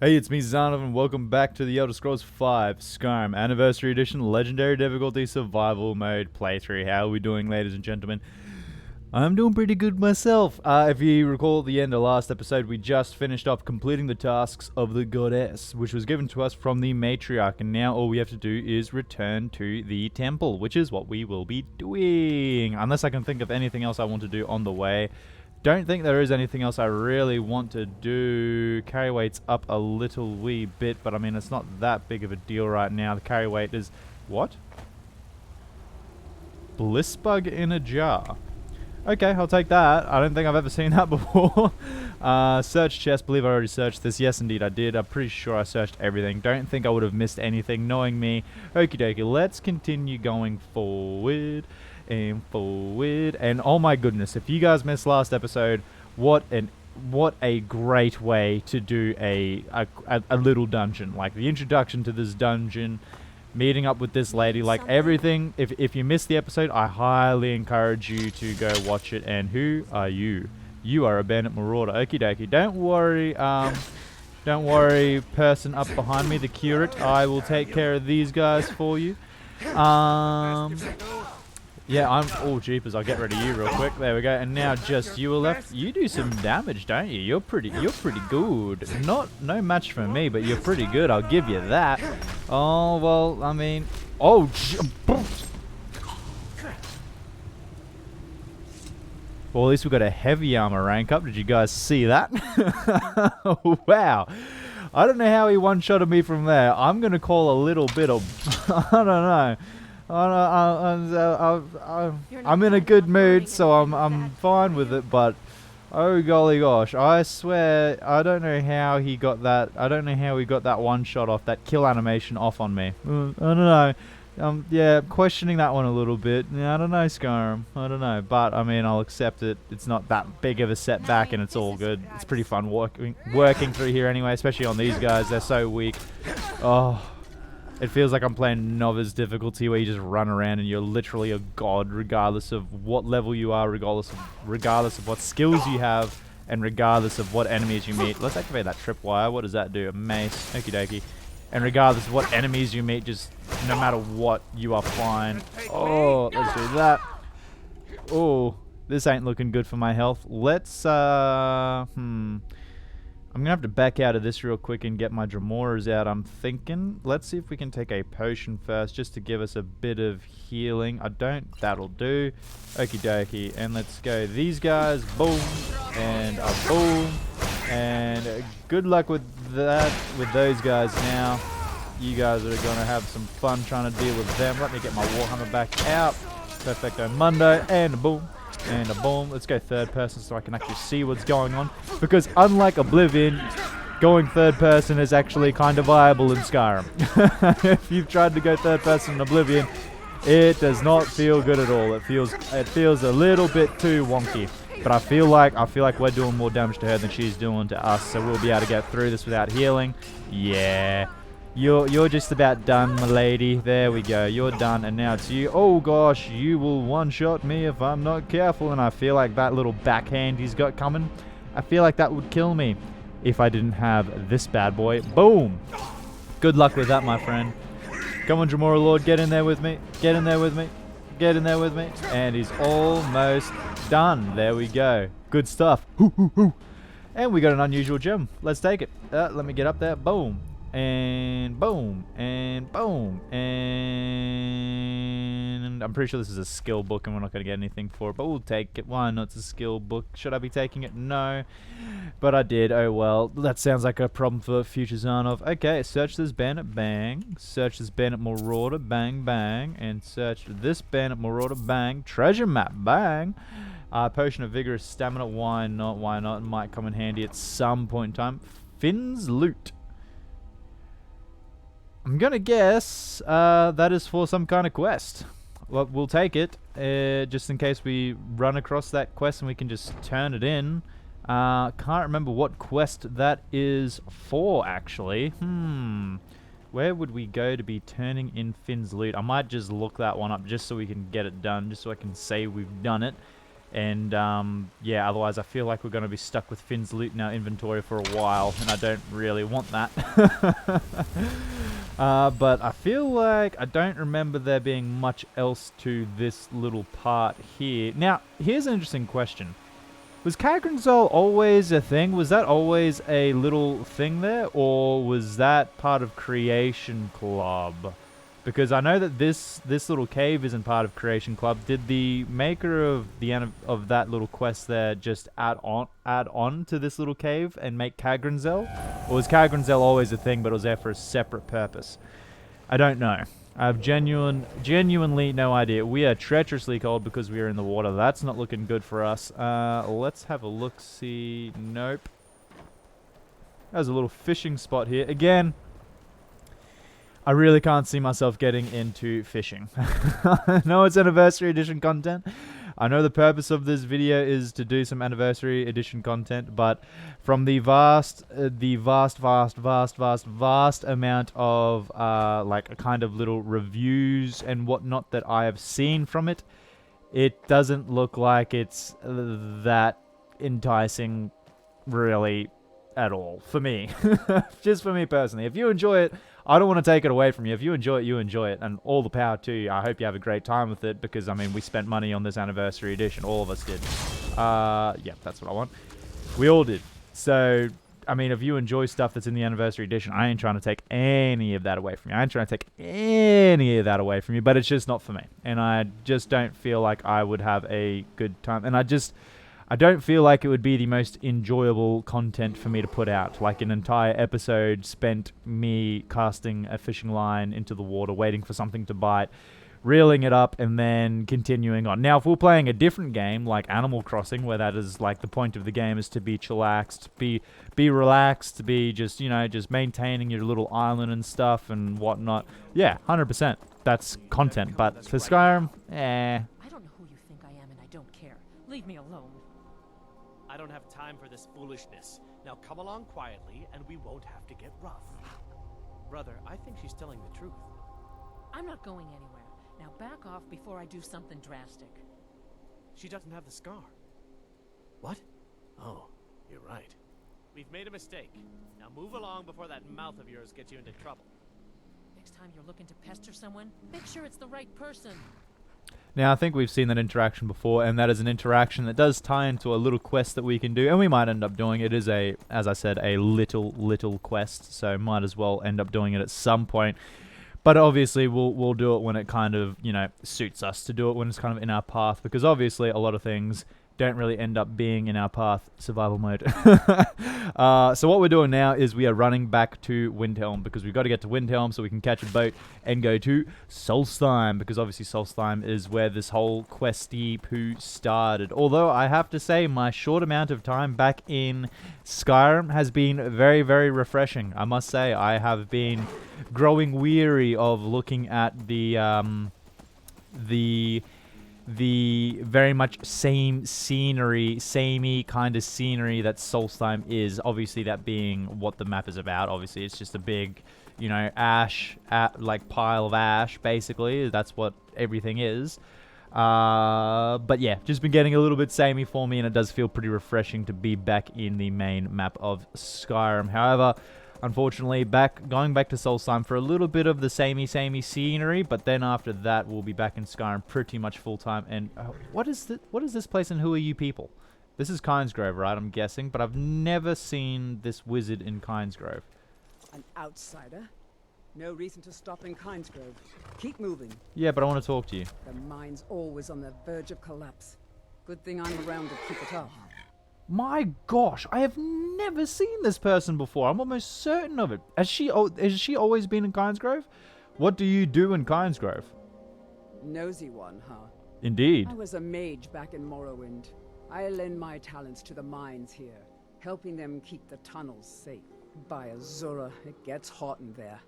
Hey, it's me, Zanov, and welcome back to the Elder Scrolls V Skyrim Anniversary Edition Legendary Difficulty Survival Mode playthrough. How are we doing, ladies and gentlemen? I'm doing pretty good myself. If you recall at the end of last episode, we just finished off completing the tasks of the goddess, which was given to us from the matriarch, and now all we have to do is return to the temple, which is what we will be doing. Unless I can think of anything else I want to do on the way. Don't think there is anything else I really want to do. Carry weight's up a little wee bit, but I mean, it's not that big of a deal right now. The carry weight is... what? Bliss bug in a jar. Okay, I'll take that. I don't think I've ever seen that before. Search chest. Believe I already searched this. Yes, indeed I did. I'm pretty sure I searched everything. Don't think I would have missed anything, knowing me. Okie dokie, let's continue going forward. And forward, and oh my goodness, if you guys missed last episode, what a great way to do a little dungeon. Like the introduction to this dungeon, meeting up with this lady, like everything. If you missed the episode, I highly encourage you to go watch it. And who are you? You are a bandit marauder. Okie dokie, don't worry, person up behind me, the curate. I will take care of these guys for you. Yeah, oh jeepers, I'll get rid of you real quick. There we go. And now just you are left. You do some damage, don't you? You're pretty good. No match for me, but you're pretty good. I'll give you that. Oh, well, I mean, well, at least we got a heavy armor rank up. Did you guys see that? Wow. I don't know how he one-shotted me from there. I'm going to call a little bit of I don't know. I'm in a good mood, so I'm fine with it. But oh golly gosh, I swear I don't know how he got that. I don't know how he got that one shot off, that kill animation off on me. I don't know. Yeah, questioning that one a little bit. Yeah, I don't know, Skyrim. I don't know, but I mean, I'll accept it. It's not that big of a setback, and it's all good. It's pretty fun working through here anyway, especially on these guys. They're so weak. Oh. It feels like I'm playing novice difficulty where you just run around and you're literally a god regardless of what level you are, regardless of what skills you have, and regardless of what enemies you meet. Let's activate that tripwire. What does that do? A mace. Okie dokie. And regardless of what enemies you meet, just no matter what, you are fine. Oh, let's do that. Oh, this ain't looking good for my health. Let's, I'm going to have to back out of this real quick and get my Dramoras out, I'm thinking. Let's see if we can take a potion first, just to give us a bit of healing. That'll do. Okie dokie. And let's go. These guys, boom, and a boom. And good luck with that, with those guys now. You guys are going to have some fun trying to deal with them. Let me get my Warhammer back out. Perfecto Mundo, and a boom. And a boom. Let's go third person so I can actually see what's going on. Because unlike Oblivion, going third person is actually kind of viable in Skyrim. If you've tried to go third person in Oblivion, it does not feel good at all. It feels a little bit too wonky. But I feel like we're doing more damage to her than she's doing to us, so we'll be able to get through this without healing. Yeah. You're just about done, my lady. There we go. You're done, and now it's you. Oh gosh, you will one-shot me if I'm not careful, and I feel like that little backhand he's got coming, I feel like that would kill me if I didn't have this bad boy. Boom! Good luck with that, my friend. Come on, Dremora Lord, get in there with me. Get in there with me. Get in there with me. And he's almost done. There we go. Good stuff. And we got an unusual gem. Let's take it. Let me get up there. Boom. And boom, and boom, and I'm pretty sure this is a skill book and we're not going to get anything for it, but we'll take it. Why not? It's a skill book. Should I be taking it? No, but I did. Oh well, that sounds like a problem for future Zarnov. Okay, search this bandit, bang. Search this bandit marauder, bang, bang. And search this bandit marauder, bang. Treasure map, bang. Potion of vigorous stamina, why not? Why not? It might come in handy at some point in time. Finn's loot. I'm gonna guess that is for some kind of quest. Well, we'll take it, just in case we run across that quest and we can just turn it in. Can't remember what quest that is for, actually. Where would we go to be turning in Finn's loot? I might just look that one up just so we can get it done, just so I can say we've done it. And yeah, otherwise I feel like we're going to be stuck with Finn's loot in our inventory for a while, and I don't really want that. But I feel like I don't remember there being much else to this little part here. Now, here's an interesting question. Was Kagranzol always a thing? Was that always a little thing there? Or was that part of Creation Club? Because I know that this little cave isn't part of Creation Club. Did the maker of that little quest there just add on to this little cave and make Kagranzel? Or was Kagranzel always a thing but it was there for a separate purpose? I don't know. I have genuinely no idea. We are treacherously cold because we are in the water. That's not looking good for us. Let's have a look-see. Nope. There's a little fishing spot here. Again, I really can't see myself getting into fishing. I know it's Anniversary Edition content. I know the purpose of this video is to do some Anniversary Edition content, but from the vast amount of like a kind of little reviews and whatnot that I have seen from it, it doesn't look like it's that enticing really at all for me. Just for me personally. If you enjoy it, I don't want to take it away from you. If you enjoy it, you enjoy it, and all the power to you. I hope you have a great time with it, because I mean, we spent money on this Anniversary Edition. All of us did. Yeah, that's what I want. We all did. So, I mean, if you enjoy stuff that's in the Anniversary Edition, I ain't trying to take any of that away from you. I ain't trying to take any of that away from you, but it's just not for me. And I just don't feel like I would have a good time. And I don't feel like it would be the most enjoyable content for me to put out. Like an entire episode spent me casting a fishing line into the water, waiting for something to bite, reeling it up, and then continuing on. Now, if we're playing a different game, like Animal Crossing, where that is like the point of the game is to be chillaxed, be relaxed, be just, you know, just maintaining your little island and stuff and whatnot. Yeah, 100%. That's content. But for Skyrim, I don't know who you think I am, and I don't care. Leave me alone. I don't have time for this foolishness. Now come along quietly, and we won't have to get rough. Brother, I think she's telling the truth. I'm not going anywhere. Now back off before I do something drastic. She doesn't have the scar. What? Oh, you're right. We've made a mistake. Now move along before that mouth of yours gets you into trouble. Next time you're looking to pester someone, make sure it's the right person. now, I think we've seen that interaction before, and that is an interaction that does tie into a little quest that we can do, and we might end up doing it. It is a, as I said, a little quest, so might as well end up doing it at some point. But obviously, we'll do it when it kind of, you know, suits us to do it, when it's kind of in our path, because obviously a lot of things don't really end up being in our path. Survival mode. So what we're doing now is we are running back to Windhelm, because we've got to get to Windhelm so we can catch a boat and go to Solstheim, because obviously Solstheim is where this whole questy poo started. Although I have to say, my short amount of time back in Skyrim has been very, very refreshing. I must say, I have been growing weary of looking at the very much same scenery, samey kind of scenery that Solstheim is. Obviously, that being what the map is about. Obviously, it's just a big, you know, like pile of ash, basically. That's what everything is. But yeah, just been getting a little bit samey for me, and it does feel pretty refreshing to be back in the main map of Skyrim. However, unfortunately, going back to Solstheim for a little bit of the samey scenery, but then after that, we'll be back in Skyrim pretty much full time. And what is this place, and who are you people? This is Kynesgrove, right? I'm guessing, but I've never seen this wizard in Kynesgrove. An outsider? No reason to stop in Kynesgrove. Keep moving. Yeah, but I want to talk to you. The mine's always on the verge of collapse. Good thing I'm around to keep it off. My gosh, I have never seen this person before. I'm almost certain of it. Has she always been in Kynesgrove? What do you do in Kynesgrove? Nosy one, huh? Indeed. I was a mage back in Morrowind. I lend my talents to the mines here, helping them keep the tunnels safe. By Azura, it gets hot in there.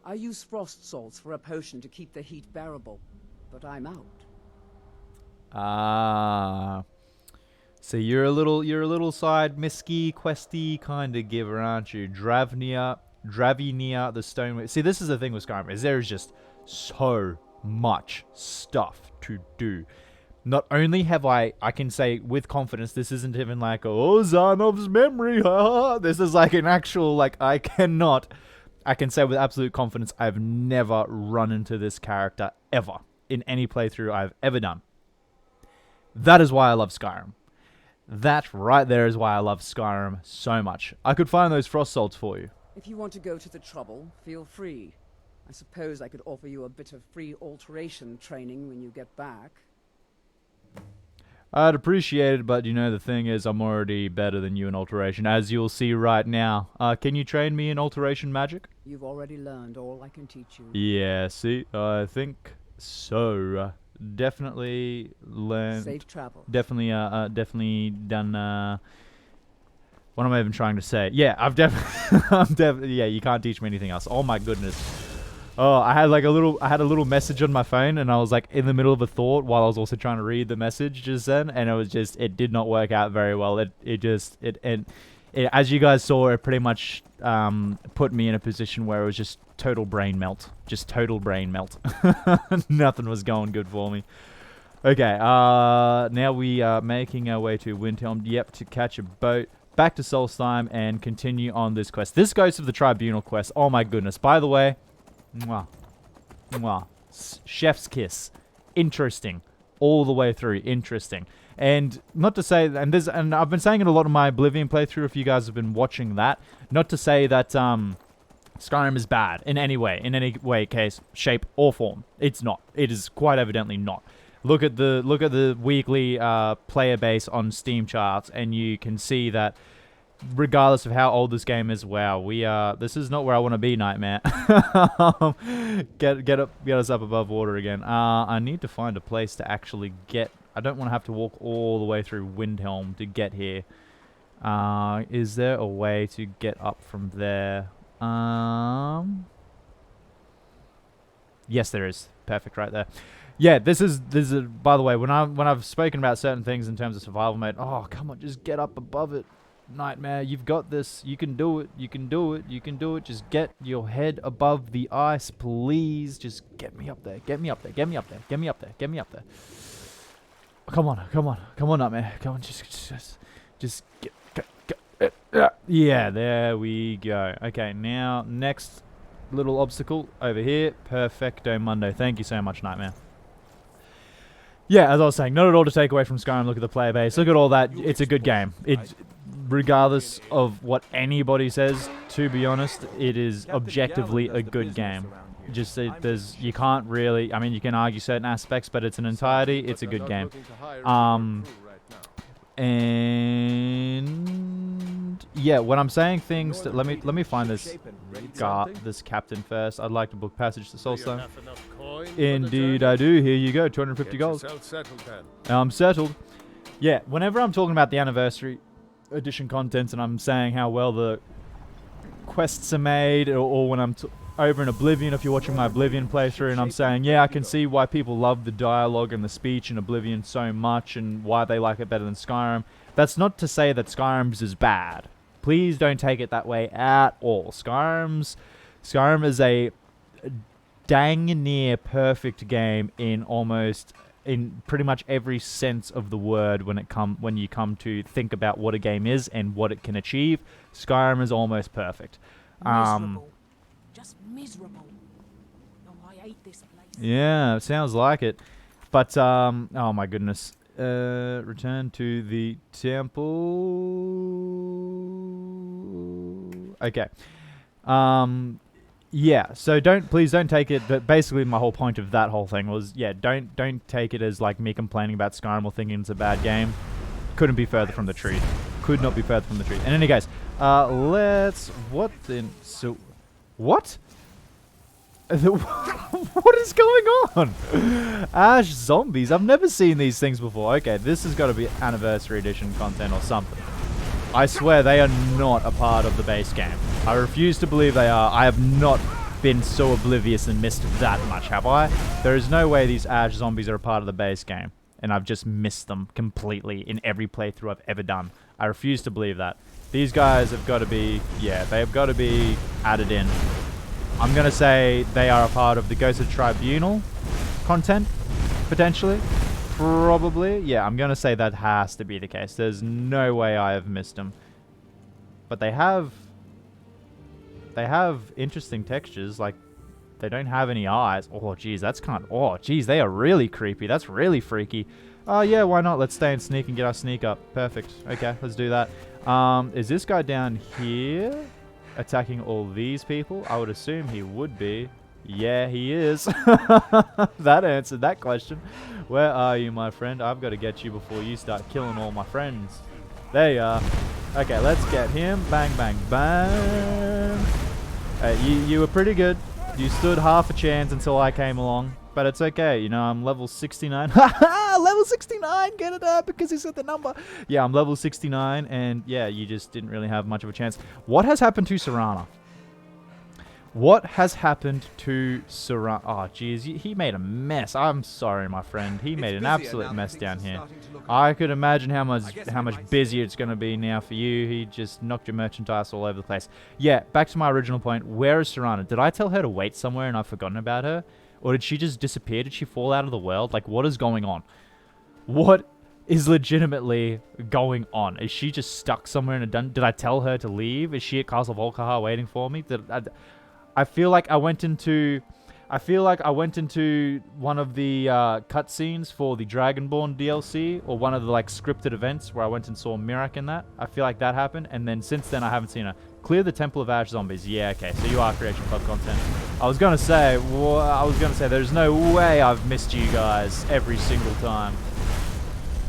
I use frost salts for a potion to keep the heat bearable, but I'm out. Ah. So you're a little side misky, questy kind of giver, aren't you? Dravinia, the Stone. See, this is the thing with Skyrim, is there is just so much stuff to do. Not only have I can say with confidence, this isn't even like, oh, Zarnov's memory, haha. This is like an actual, like, I can say with absolute confidence, I've never run into this character ever in any playthrough I've ever done. That is why I love Skyrim. That right there is why I love Skyrim so much. I could find those frost salts for you. If you want to go to the trouble, feel free. I suppose I could offer you a bit of free alteration training when you get back. I'd appreciate it, but you know, the thing is, I'm already better than you in alteration, as you'll see right now. Can you train me in alteration magic? You've already learned all I can teach you. Yeah, see, I think so. Definitely learned. Safe travel. Definitely done. What am I even trying to say? Yeah, I'm definitely. Yeah, you can't teach me anything else. Oh my goodness. Oh, I had a little message on my phone, and I was like in the middle of a thought while I was also trying to read the message just then, and it did not work out very well. It as you guys saw, it pretty much put me in a position where it was just total brain melt. Just total brain melt. Nothing was going good for me. Okay, now we are making our way to Windhelm. Yep, to catch a boat back to Solstheim and continue on this quest. This goes to the Tribunal quest. Oh my goodness. By the way, mwah, mwah, chef's kiss. Interesting. All the way through. Interesting. And not to say, and I've been saying it a lot in my Oblivion playthrough if you guys have been watching that. Not to say that Skyrim is bad in any way, case, shape, or form. It's not. It is quite evidently not. Look at the weekly player base on Steam charts, and you can see that regardless of how old this game is, wow, this is not where I want to be, Nightmare. Get us up above water again. I need to find a place to actually get. I don't want to have to walk all the way through Windhelm to get here. Is there a way to get up from there? Yes, there is. Perfect, right there. Yeah, this is. By the way, when I've spoken about certain things in terms of survival mode, oh come on, just get up above it, Nightmare. You've got this. You can do it. You can do it. You can do it. Just get your head above the ice, please. Just get me up there. Get me up there. Get me up there. Get me up there. Get me up there. Come on, come on, come on, Nightmare. Come on, just get. Yeah, there we go. Okay, now next little obstacle over here. Perfecto mundo. Thank you so much, Nightmare. Yeah, as I was saying, not at all to take away from Skyrim. Look at the player base. Look at all that. It's a good game. Regardless of what anybody says, to be honest, it is objectively a good game. Just you can't really. I mean, you can argue certain aspects, but it's an entirety. It's a good game. And yeah, when I'm saying things, let me find this captain first. I'd like to book passage to Solstheim. Indeed, I do. Here you go, 250 gold. I'm settled. Yeah, whenever I'm talking about the Anniversary Edition contents and I'm saying how well the quests are made, or when I'm over in Oblivion, if you're watching my Oblivion playthrough, and I'm saying, yeah, I can see why people love the dialogue and the speech in Oblivion so much and why they like it better than Skyrim. That's not to say that Skyrim's is bad. Please don't take it that way at all. Skyrim is a dang near perfect game in pretty much every sense of the word when you come to think about what a game is and what it can achieve. Skyrim is almost perfect. Miserable. Just miserable. Oh, I hate this place. Yeah, sounds like it. But oh my goodness. Return to the temple. Okay. Yeah, so please don't take it, but basically my whole point of that whole thing was, yeah, don't take it as like me complaining about Skyrim or thinking it's a bad game. Couldn't be further from the truth. Could not be further from the truth. In any case, what? What is going on? Ash zombies. I've never seen these things before. Okay, this has got to be Anniversary Edition content or something. I swear they are not a part of the base game. I refuse to believe they are. I have not been so oblivious and missed that much, have I? There is no way these Ash zombies are a part of the base game. And I've just missed them completely in every playthrough I've ever done. I refuse to believe that. These guys have got to be, yeah, they have got to be added in. I'm going to say they are a part of the Ghost of Tribunal content, potentially. probably. Yeah, I'm going to say that has to be the case. There's no way I have missed them. But they have interesting textures. Like, they don't have any eyes. Oh, geez, that's kind of... Oh, geez, they are really creepy. That's really freaky. Oh, yeah, why not? Let's stay and sneak and get our sneak up. Perfect. Okay, let's do that. Is this guy down here attacking all these people? I would assume he would be. Yeah, he is. That answered that question. Where are you, my friend? I've got to get you before you start killing all my friends. There you are. Okay, let's get him. Bang, bang, bang. You were pretty good. You stood half a chance until I came along. But it's okay, you know, I'm level 69. Haha, level 69, get it up because he said the number. Yeah, I'm level 69, and yeah, you just didn't really have much of a chance. What has happened to Serana? What has happened to Serana? Oh, geez, he made a mess. I'm sorry, my friend. He made an absolute mess down here. I could imagine how much busier it's going to be now for you. He just knocked your merchandise all over the place. Yeah, back to my original point. Where is Serana? Did I tell her to wait somewhere and I've forgotten about her? Or did she just disappear? Did she fall out of the world? Like, what is going on? What is legitimately going on? Is she just stuck somewhere in a dungeon? Did I tell her to leave? Is she at Castle Volkihar waiting for me? I feel like I went into one of the cutscenes for the Dragonborn DLC, or one of the like scripted events where I went and saw Mirak in that. I feel like that happened, and then since then I haven't seen her. Clear the Temple of Ash zombies. Yeah, okay. So you are Creation Club content. I was gonna say there's no way I've missed you guys every single time.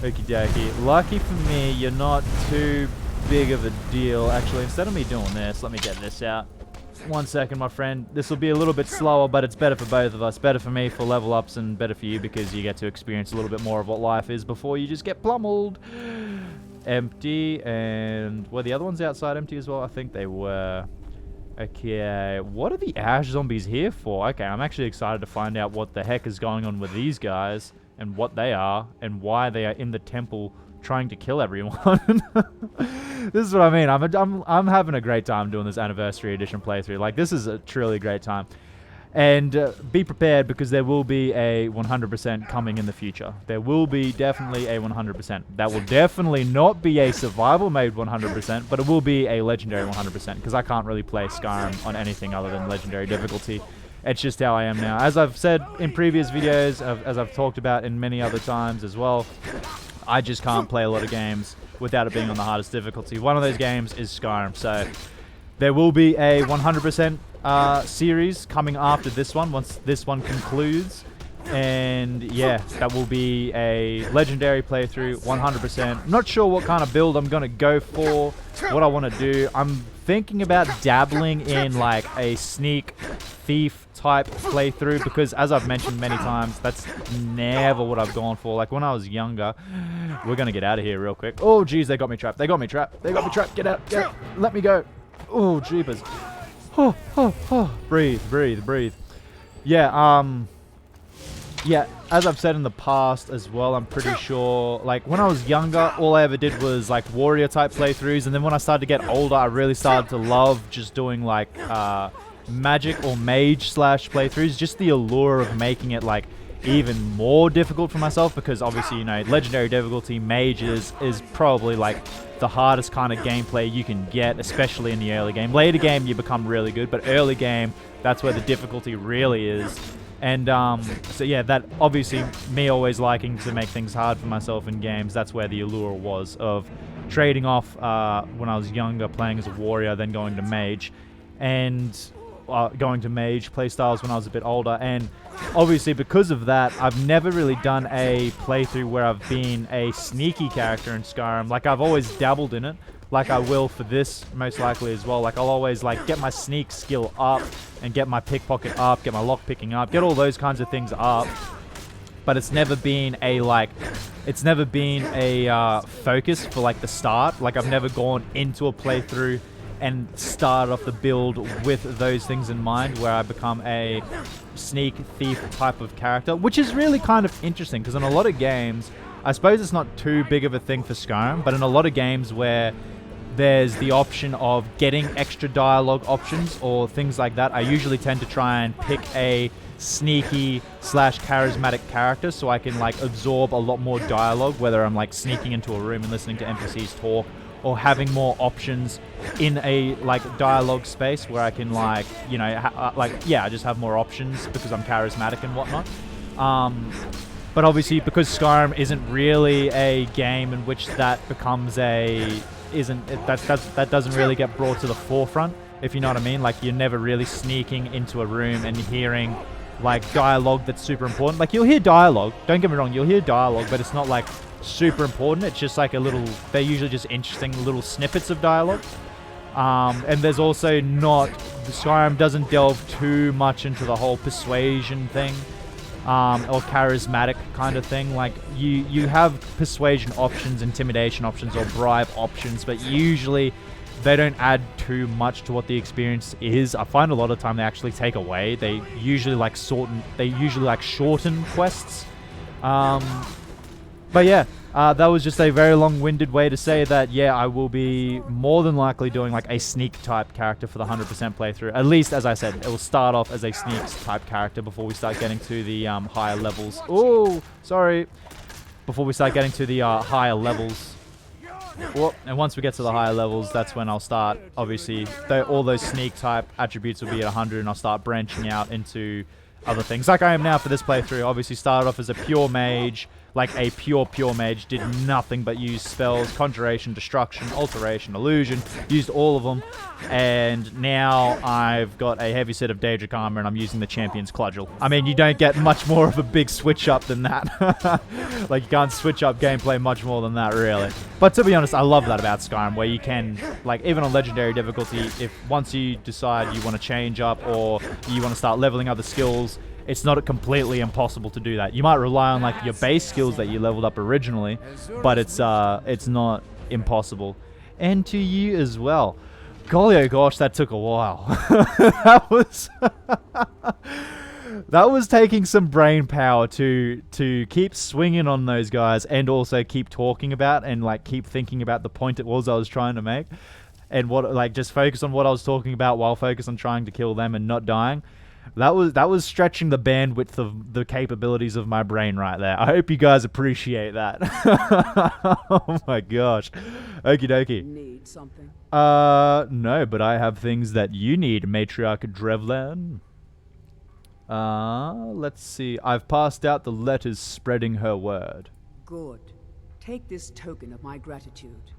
Okie dokie. Lucky for me, you're not too big of a deal. Actually, instead of me doing this, let me get this out. 1 second, my friend. This will be a little bit slower, but it's better for both of us. Better for me for level ups, and better for you because you get to experience a little bit more of what life is before you just get plummeled. Empty, and were the other ones outside empty as well? I think they were. Okay, what are the Ash zombies here for? Okay, I'm actually excited to find out what the heck is going on with these guys, and what they are, and why they are in the temple trying to kill everyone. This is what I mean. I'm having a great time doing this Anniversary Edition playthrough. Like, this is a truly great time. And be prepared, because there will be a 100% coming in the future. There will be definitely a 100%. That will definitely not be a survival mode 100%, but it will be a legendary 100%, because I can't really play Skyrim on anything other than legendary difficulty. It's just how I am now. As I've said in previous videos, as I've talked about in many other times as well, I just can't play a lot of games without it being on the hardest difficulty. One of those games is Skyrim, so there will be a 100% series coming after this one, once this one concludes. And yeah, that will be a legendary playthrough, 100%. I'm not sure what kind of build I'm going to go for, what I want to do. I'm thinking about dabbling in like a sneak thief type playthrough, because as I've mentioned many times, that's never what I've gone for. Like when I was younger, we're going to get out of here real quick. Oh, geez, they got me trapped. They got me trapped. They got me trapped. Get out. Get out. Let me go. Oh, jeepers. Oh, oh, oh. Breathe, breathe, breathe. Yeah, yeah, as I've said in the past as well, I'm pretty sure, like, when I was younger, all I ever did was, like, warrior-type playthroughs, and then when I started to get older, I really started to love just doing, like, magic or mage-slash playthroughs, just the allure of making it, like, even more difficult for myself, because obviously, you know, legendary difficulty, mages, is probably, like, the hardest kind of gameplay you can get, especially in the early game. Later game, you become really good, but early game, that's where the difficulty really is. And so yeah, that obviously me always liking to make things hard for myself in games, that's where the allure was of trading off when I was younger, playing as a warrior, then going to mage, and going to mage playstyles when I was a bit older. And obviously because of that, I've never really done a playthrough where I've been a sneaky character in Skyrim. Like, I've always dabbled in it, like I will for this most likely as well. Like, I'll always like get my sneak skill up and get my pickpocket up, get my lock picking up, get all those kinds of things up. But it's never been a focus for like the start. Like, I've never gone into a playthrough and started off the build with those things in mind, where I become a sneak thief type of character, which is really kind of interesting, because in a lot of games, I suppose it's not too big of a thing for Skyrim, but in a lot of games where there's the option of getting extra dialogue options or things like that, I usually tend to try and pick a sneaky slash charismatic character, so I can like absorb a lot more dialogue, whether I'm like sneaking into a room and listening to NPCs talk, or having more options in a like dialogue space where I can like, you know, I just have more options because I'm charismatic and whatnot. But obviously, because Skyrim isn't really a game in which that becomes that doesn't really get brought to the forefront, if you know what I mean. Like, you're never really sneaking into a room and hearing like dialogue that's super important. Like, you'll hear dialogue, don't get me wrong, you'll hear dialogue, but it's not like super important. It's just like they're usually just interesting little snippets of dialogue. And there's also Skyrim doesn't delve too much into the whole persuasion thing, or charismatic kind of thing. Like, you have persuasion options, intimidation options, or bribe options, but usually they don't add too much to what the experience is. I find a lot of time they actually take away. They usually like shorten quests. But yeah, that was just a very long-winded way to say that, yeah, I will be more than likely doing like a sneak type character for the 100% playthrough. At least, as I said, it will start off as a sneak type character before we start getting to the higher levels. Oh, sorry. Before we start getting to the higher levels. Well, and once we get to the higher levels, that's when I'll start, obviously, all those sneak type attributes will be at 100, and I'll start branching out into other things, like I am now for this playthrough. Obviously started off as a pure mage, like a pure mage, did nothing but use spells, conjuration, destruction, alteration, illusion, used all of them, and now I've got a heavy set of Daedric armor and I'm using the champion's cudgel. I mean, you don't get much more of a big switch up than that. Like, you can't switch up gameplay much more than that, really. But to be honest, I love that about Skyrim, where you can, like, even on legendary difficulty, if once you decide you want to change up or you want to start leveling other skills, it's not completely impossible to do that. You might rely on like your base skills that you leveled up originally, but it's not impossible. And to you as well. Golly, oh gosh, that took a while. That was taking some brain power to keep swinging on those guys and also keep talking about and like keep thinking about the point it was I was trying to make, and what, like, just focus on what I was talking about while focus on trying to kill them and not dying. That was stretching the bandwidth of the capabilities of my brain right there. I hope you guys appreciate that. Oh my gosh. Okie dokie. Need something? No, but I have things that you need, Matriarch Drevlan. Let's see. I've passed out the letters spreading her word. Good. Take this token of my gratitude.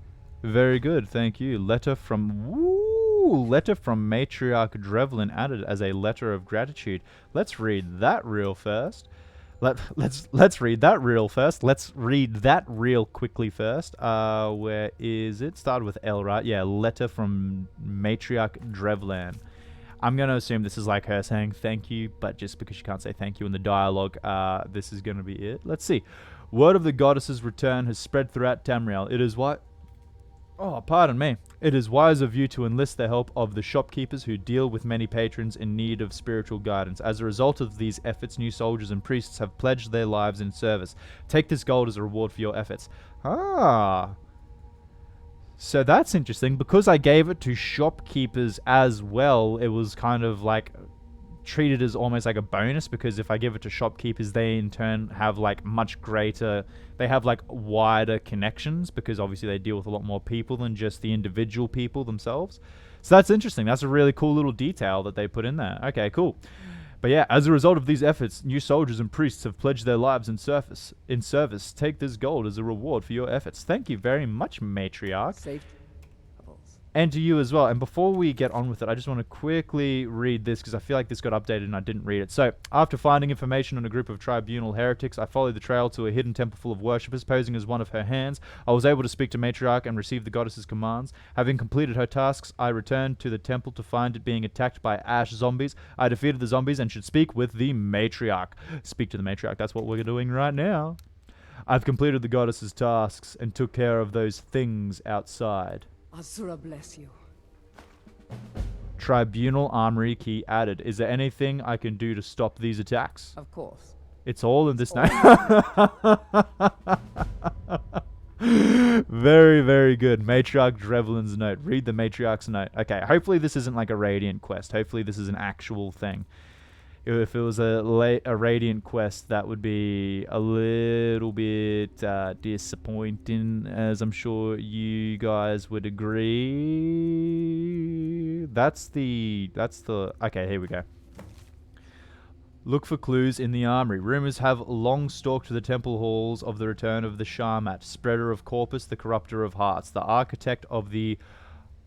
Very good, thank you. Letter from Matriarch Drevlin added as a letter of gratitude. Let's read that real first. Let's read that real first. Let's read that real quickly first. Where is it? Started with L, right? Yeah, letter from Matriarch Drevlan. I'm going to assume this is like her saying thank you, but just because she can't say thank you in the dialogue, this is going to be it. Let's see. Word of the goddess's return has spread throughout Tamriel. It is what? Oh, pardon me. It is wise of you to enlist the help of the shopkeepers who deal with many patrons in need of spiritual guidance. As a result of these efforts, new soldiers and priests have pledged their lives in service. Take this gold as a reward for your efforts. Ah. So that's interesting. Because I gave it to shopkeepers as well, it was kind of like treated as almost like a bonus, because if I give it to shopkeepers, they in turn have like much greater, they have like wider connections, because obviously they deal with a lot more people than just the individual people themselves. So that's interesting. That's a really cool little detail that they put in there. Okay, cool. But yeah, as a result of these efforts, new soldiers and priests have pledged their lives in service. Take this gold as a reward for your efforts. Thank you very much, Matriarch. Safe. And to you as well. And before we get on with it, I just want to quickly read this, because I feel like this got updated and I didn't read it. So, after finding information on a group of tribunal heretics, I followed the trail to a hidden temple full of worshippers, posing as one of her hands. I was able to speak to Matriarch and receive the goddess's commands. Having completed her tasks, I returned to the temple to find it being attacked by ash zombies. I defeated the zombies and should speak with the Matriarch. Speak to the Matriarch. That's what we're doing right now. I've completed the goddess's tasks and took care of those things outside. Azura bless you. Tribunal armory key added. Is there anything I can do to stop these attacks? Of course. It's all in this note. Very, very good. Matriarch Drevlin's note. Read the Matriarch's note. Okay, hopefully this isn't like a Radiant quest. Hopefully this is an actual thing. If it was a Radiant quest, that would be a little bit disappointing, as I'm sure you guys would agree. That's the okay, here we go. Look for clues in the armory. Rumors have long stalked the temple halls of the return of the Sharmat, spreader of Corpus, the corrupter of hearts, the architect of the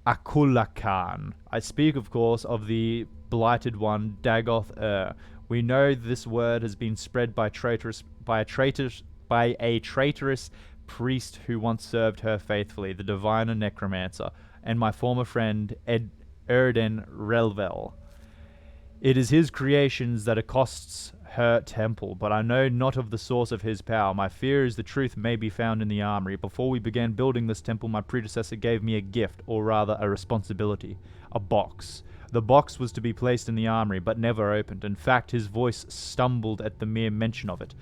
Akulakan. I speak, of course, of the blighted one, Dagoth. We know this word has been spread by a traitorous priest who once served her faithfully, the diviner necromancer, and my former friend Erden Relvel. It is his creations that accosts her temple, but I know not of the source of his power. My fear is the truth may be found in the armory. Before we began building this temple, my predecessor gave me a gift, or rather a responsibility, a box. The box was to be placed in the armory, but never opened. In fact, his voice stumbled at the mere mention of it,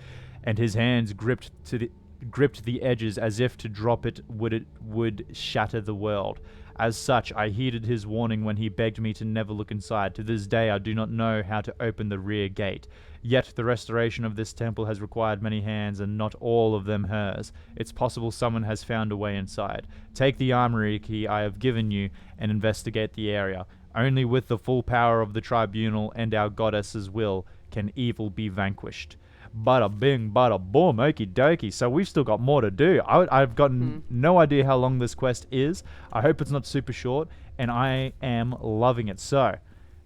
and his hands gripped the edges as if to drop it would shatter the world. As such, I heeded his warning when he begged me to never look inside. To this day, I do not know how to open the rear gate. Yet the restoration of this temple has required many hands, and not all of them hers. It's possible someone has found a way inside. Take the armory key I have given you and investigate the area. Only with the full power of the tribunal and our goddess's will can evil be vanquished. Bada bing, bada boom, okie dokie. So we've still got more to do. I've gotten no idea how long this quest is. I hope it's not super short, and I am loving it. So,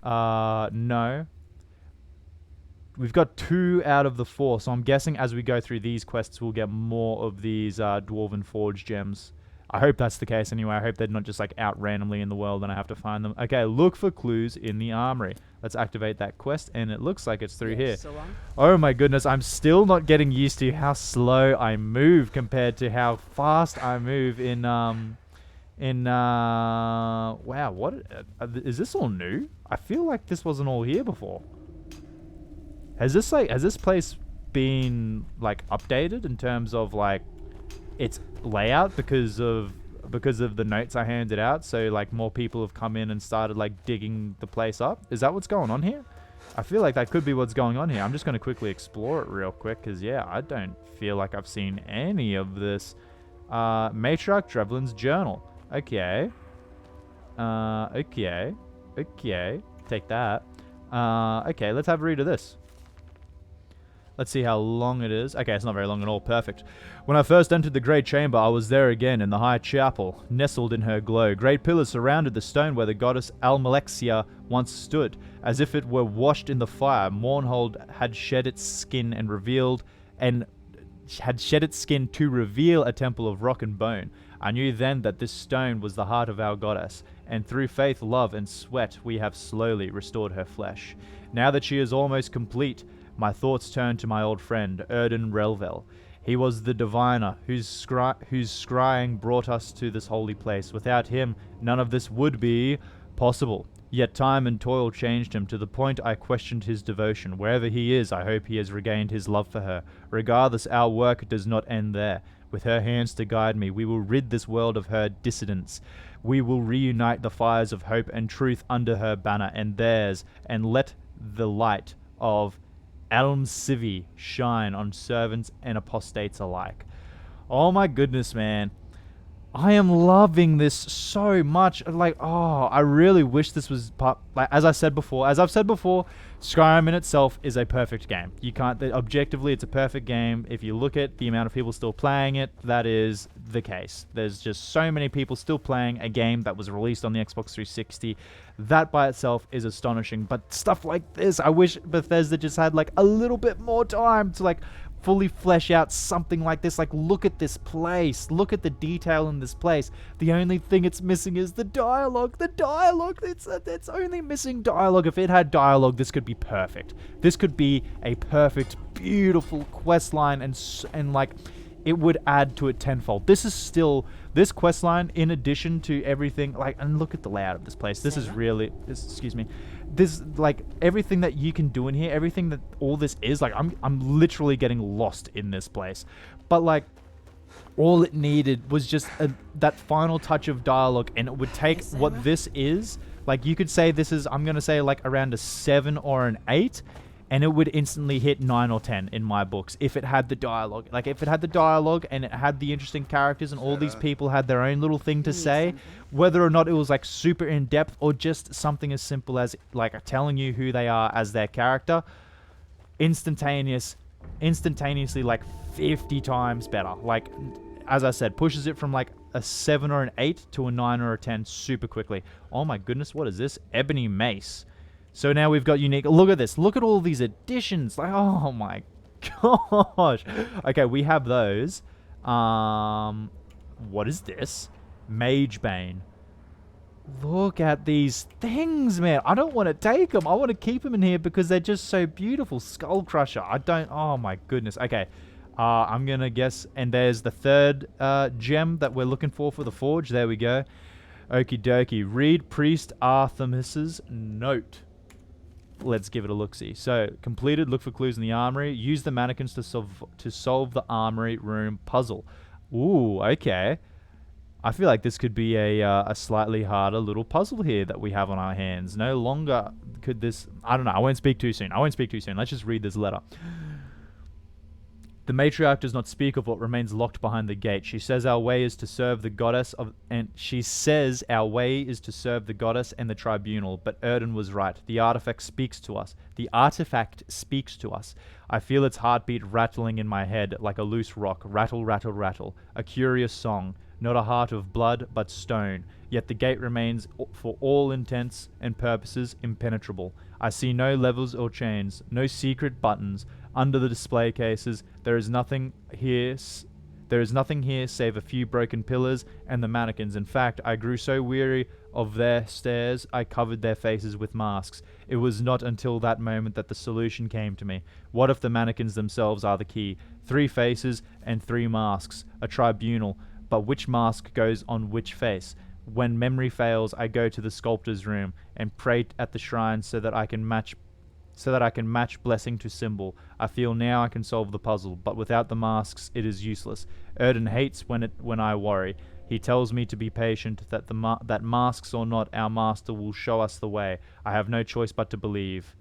no. We've got 2 out of the 4, so I'm guessing as we go through these quests, we'll get more of these Dwarven Forge gems. I hope that's the case anyway. I hope they're not just like out randomly in the world and I have to find them. Okay, look for clues in the armory. Let's activate that quest, and it looks like it's through here. Oh my goodness, I'm still not getting used to how slow I move compared to how fast I move in wow, what is this all new? I feel like this wasn't all here before. Has this place been like updated in terms of like its layout because of the notes I handed out? So like more people have come in and started like digging the place up. Is that what's going on here? I feel like that could be what's going on here. I'm just going to quickly explore it real quick because yeah, I don't feel like I've seen any of this. Matriarch Drevlin's journal. Okay. Okay. Take that. Okay, let's have a read of this. Let's see how long it is. Okay, it's not very long at all. Perfect. When I first entered the great chamber, I was there again in the high chapel, nestled in her glow. Great pillars surrounded the stone where the goddess Almalexia once stood. As if it were washed in the fire, Mournhold had shed its skin to reveal a temple of rock and bone. I knew then that this stone was the heart of our goddess, and through faith, love, and sweat we have slowly restored her flesh. Now that she is almost complete, my thoughts turned to my old friend, Erden Relvel. He was the diviner whose scrying brought us to this holy place. Without him, none of this would be possible. Yet time and toil changed him to the point I questioned his devotion. Wherever he is, I hope he has regained his love for her. Regardless, our work does not end there. With her hands to guide me, we will rid this world of her dissidents. We will reunite the fires of hope and truth under her banner and theirs, and let the light of Alm Civi shine on servants and apostates alike. Oh my goodness, man. I am loving this so much. Like, oh, I really wish this was as I've said before, Skyrim in itself is a perfect game. You can't, objectively, it's a perfect game. If you look at the amount of people still playing it, that is the case. There's just so many people still playing a game that was released on the Xbox 360. That by itself is astonishing. But stuff like this, I wish Bethesda just had like a little bit more time to like fully flesh out something like this. Like, look at this place. Look at the detail in this place. The only thing it's missing is the dialogue. The dialogue. It's only missing dialogue. If it had dialogue, this could be perfect. This could be a perfect, beautiful quest line, and like, it would add to it tenfold. This quest line, in addition to everything, like, and look at the layout of this place. This is really, excuse me. This, like, everything that you can do in here, everything that all this is, like, I'm literally getting lost in this place. But, like, all it needed was just that final touch of dialogue, and it would take what this is. Like, you could say this is, I'm going to say, like, around a 7 or an 8, and it would instantly hit 9 or 10 in my books if it had the dialogue. Like, if it had the dialogue and it had the interesting characters and all these people had their own little thing to say, whether or not it was like super in depth or just something as simple as like telling you who they are as their character, instantaneously like 50 times better. Like, as I said, pushes it from like a 7 or an 8 to a 9 or a 10 super quickly. Oh my goodness, what is this? Ebony Mace. So now we've got unique. Look at this. Look at all these additions. Like, oh my gosh. Okay, we have those. What is this? Mage Bane. Look at these things, man. I don't want to take them. I want to keep them in here because they're just so beautiful. Skull Crusher. I don't. Oh my goodness. Okay. I'm going to guess. And there's the third gem that we're looking for the forge. There we go. Okie dokie. Read Priest Artemis's note. Let's give it a look-see. So, completed. Look for clues in the armory. Use the mannequins to solve the armory room puzzle. Ooh, okay. I feel like this could be a slightly harder little puzzle here that we have on our hands. No longer could this... I don't know. I won't speak too soon. Let's just read this letter. The matriarch does not speak of what remains locked behind the gate. She says our way is to serve the goddess and the tribunal. But Erden was right. The artifact speaks to us. I feel its heartbeat rattling in my head like a loose rock. Rattle, rattle, rattle. A curious song. Not a heart of blood, but stone. Yet the gate remains, for all intents and purposes, impenetrable. I see no levels or chains, no secret buttons. Under the display cases, there is nothing here save a few broken pillars and the mannequins. In fact, I grew so weary of their stares, I covered their faces with masks. It was not until that moment that the solution came to me. What if the mannequins themselves are the key? 3 faces and 3 masks. A tribunal. But which mask goes on which face? When memory fails, I go to the sculptor's room and pray at the shrine so that I can match blessing to symbol. I feel now I can solve the puzzle, but without the masks, it is useless. Erden hates when I worry. He tells me to be patient, that that masks or not, our master will show us the way. I have no choice but to believe.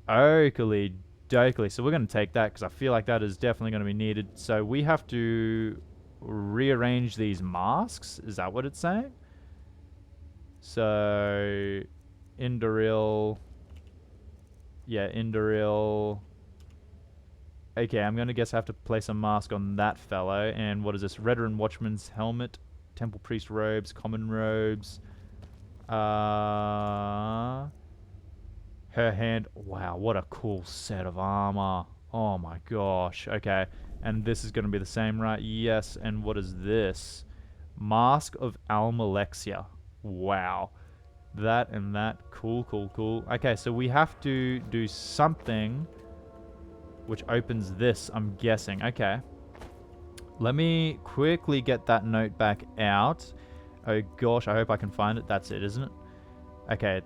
Oakley dokely. So we're going to take that because I feel like that is definitely going to be needed. So we have to rearrange these masks. Is that what it's saying? So Indoril. Yeah, Indoril. Okay, I'm going to guess I have to place a mask on that fellow. And what is this? Veteran Watchman's helmet. Temple Priest robes. Common robes. Her hand. Wow, what a cool set of armor. Oh my gosh. Okay. And this is going to be the same, right? Yes. And what is this? Mask of Almalexia. Wow. That and that. Cool, cool, cool. Okay, so we have to do something which opens this, I'm guessing. Okay. Let me quickly get that note back out. Oh gosh, I hope I can find it. That's it, isn't it? Okay.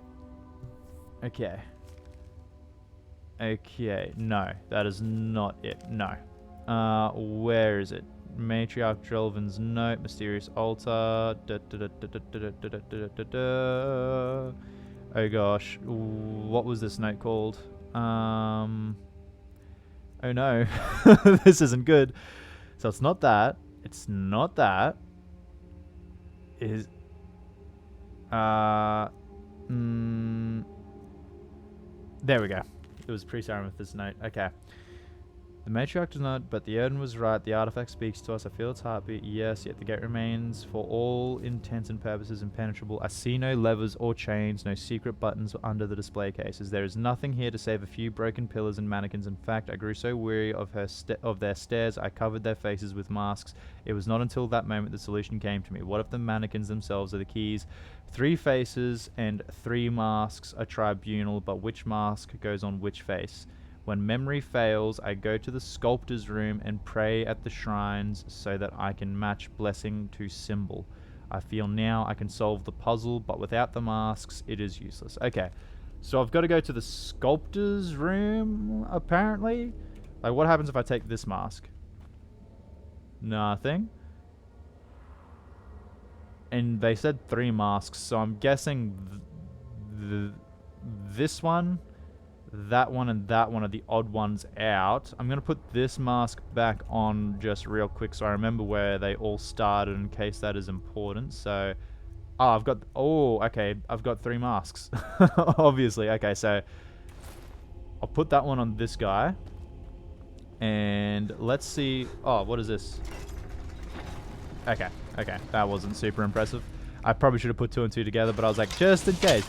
Okay. Okay. No, that is not it. No. Where is it? Matriarch Drelvin's note, mysterious altar. Oh gosh, what was this note called? Oh no, this isn't good. So it's not that. It's not that. Is there we go. It was pre-Skyrim with this note. Okay. The matriarch does not, but the Erden was right. The artifact speaks to us. I feel its heartbeat. Yes, yet the gate remains, for all intents and purposes, impenetrable. I see no levers or chains, no secret buttons under the display cases. There is nothing here to save a few broken pillars and mannequins. In fact, I grew so weary of their stares, I covered their faces with masks. It was not until that moment the solution came to me. What if the mannequins themselves are the keys? 3 faces and 3 masks, a tribunal, but which mask goes on which face? When memory fails, I go to the sculptor's room and pray at the shrines so that I can match blessing to symbol. I feel now I can solve the puzzle, but without the masks, it is useless. Okay, so I've got to go to the sculptor's room, apparently. Like, what happens if I take this mask? Nothing. And they said 3 masks, so I'm guessing this one That one and that one are the odd ones out. I'm going to put this mask back on just real quick so I remember where they all started in case that is important. So, oh, I've got, oh, okay, I've got 3 masks. Obviously, okay, so I'll put that one on this guy. And let's see, oh, what is this? Okay, that wasn't super impressive. I probably should have put 2 and 2 together, but I was like, just in case,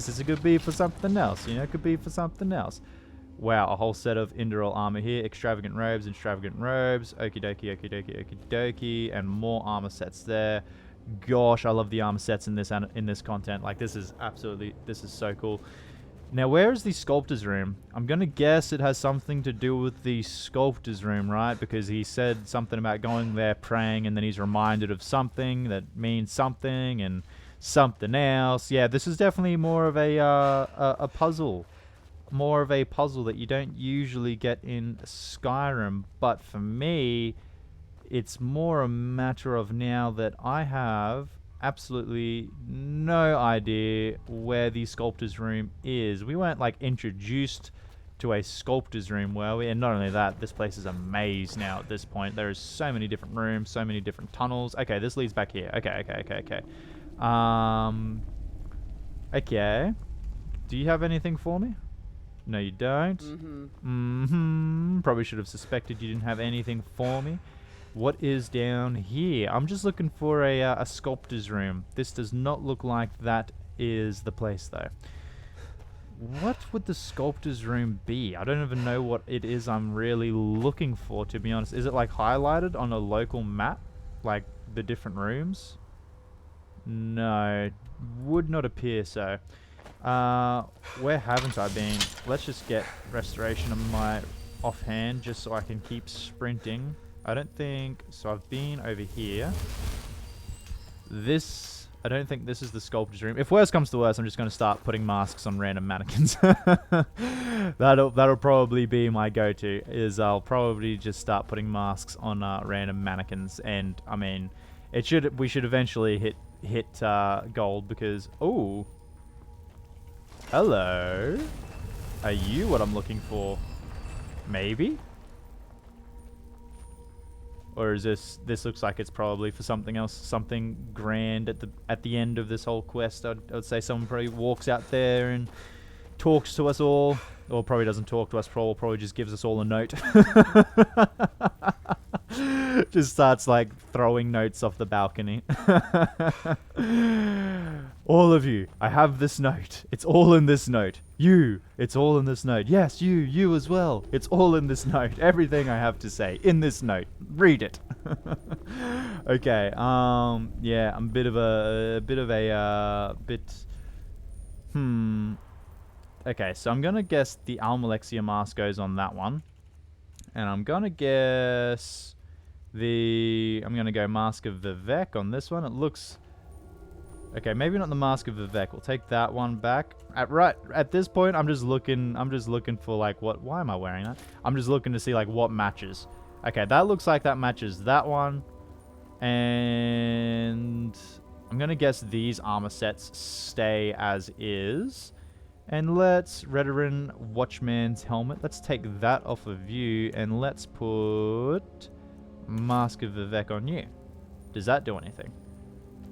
this could be for something else, you know, it could be for something else. Wow, a whole set of Indoril armor here, extravagant robes, okie dokie, and more armor sets there. Gosh, I love the armor sets in this content. Like, this is so cool. Now, where is the sculptor's room? I'm gonna guess it has something to do with the sculptor's room, right? Because he said something about going there praying, and then he's reminded of something that means something and something else. Yeah, this is definitely more of a puzzle. More of a puzzle that you don't usually get in Skyrim. But for me, it's more a matter of now that I have absolutely no idea where the sculptor's room is. We weren't like introduced to a sculptor's room, were we? And not only that, this place is a maze now at this point. There is so many different rooms, so many different tunnels. Okay, this leads back here. Okay. Okay. Do you have anything for me? No, you don't. Probably should have suspected you didn't have anything for me. What is down here? I'm just looking for a sculptor's room. This does not look like that is the place, though. What would the sculptor's room be? I don't even know what it is I'm really looking for, to be honest. Is it, like, highlighted on a local map? Like, the different rooms? No. Would not appear so. Where haven't I been? Let's just get restoration of my offhand, just so I can keep sprinting. I don't think... So I've been over here. This... I don't think this is the sculptor's room. If worse comes to worse, I'm just going to start putting masks on random mannequins. That'll probably be my go-to, is I'll probably just start putting masks on random mannequins. And, I mean, we should eventually hit gold because... Oh! Hello? Are you what I'm looking for? Maybe? Or is this looks like it's probably for something else, something grand at the end of this whole quest. I'd say someone probably walks out there and talks to us all, or probably doesn't talk to us, probably just gives us all a note. Just starts like throwing notes off the balcony. All of you, I have this note. It's all in this note. You, it's all in this note. Yes, you as well. It's all in this note. Everything I have to say in this note. Read it. Okay. Yeah, I'm Okay, so I'm gonna guess the Almalexia mask goes on that one, and I'm gonna guess I'm gonna go Mask of Vivek on this one. It looks. Okay, maybe not the Mask of Vivek. We'll take that one back. At this point, I'm just looking for like why am I wearing that? I'm just looking to see like what matches. Okay, that looks like that matches that one. And I'm going to guess these armor sets stay as is. And let's Redoran Watchman's helmet. Let's take that off of you and let's put Mask of Vivek on you. Does that do anything?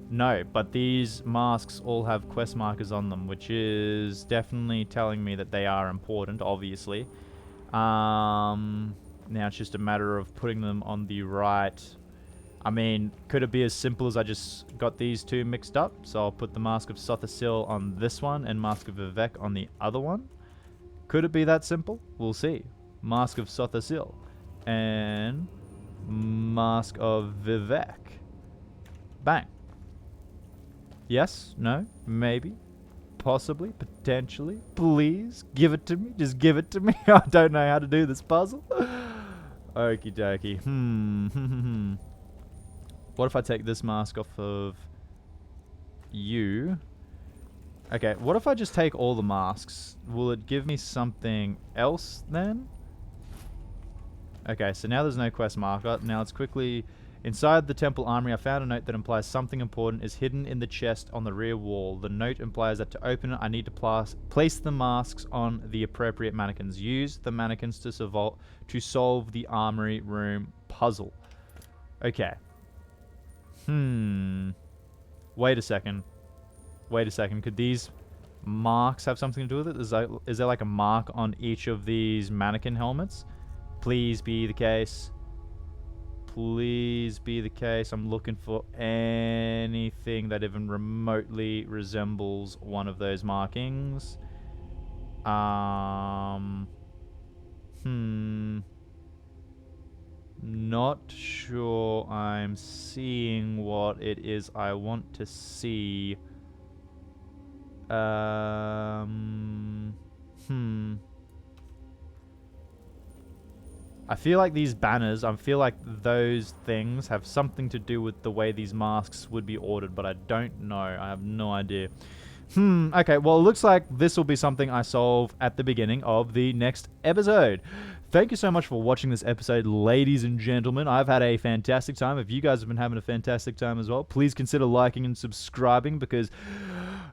No, but these masks all have quest markers on them, which is definitely telling me that they are important, obviously. Now it's just a matter of putting them on the right. I mean, could it be as simple as I just got these two mixed up? So I'll put the Mask of Sothasil on this one and Mask of Vivek on the other one. Could it be that simple? We'll see. Mask of Sothasil and Mask of Vivek. Bang. Yes? No? Maybe? Possibly? Potentially? Please? Give it to me? Just give it to me? I don't know how to do this puzzle. Okie dokie. What if I take this mask off of you? Okay, what if I just take all the masks? Will it give me something else then? Okay, so now there's no quest marker. Now let's quickly Inside the temple armory, I found a note that implies something important is hidden in the chest on the rear wall. The note implies that to open it, I need to place the masks on the appropriate mannequins. Use the mannequins to solve the armory room puzzle. Okay. Wait a second. Could these marks have something to do with it? Is there like a mark on each of these mannequin helmets? Please be the case. Please be the case. I'm looking for anything that even remotely resembles one of those markings. Not sure I'm seeing what it is I want to see. I feel like these banners, I feel like those things have something to do with the way these masks would be ordered, but I don't know. I have no idea. Okay, well, it looks like this will be something I solve at the beginning of the next episode. Thank you so much for watching this episode, ladies and gentlemen. I've had a fantastic time. If you guys have been having a fantastic time as well, please consider liking and subscribing because,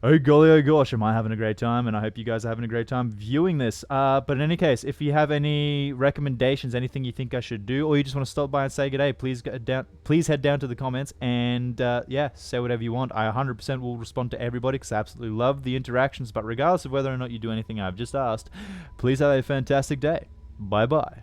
oh golly, oh gosh, am I having a great time, and I hope you guys are having a great time viewing this. But in any case, if you have any recommendations, anything you think I should do, or you just want to stop by and say good day, please head down to the comments and, yeah, say whatever you want. I 100% will respond to everybody because I absolutely love the interactions, but regardless of whether or not you do anything I've just asked, please have a fantastic day. Bye-bye.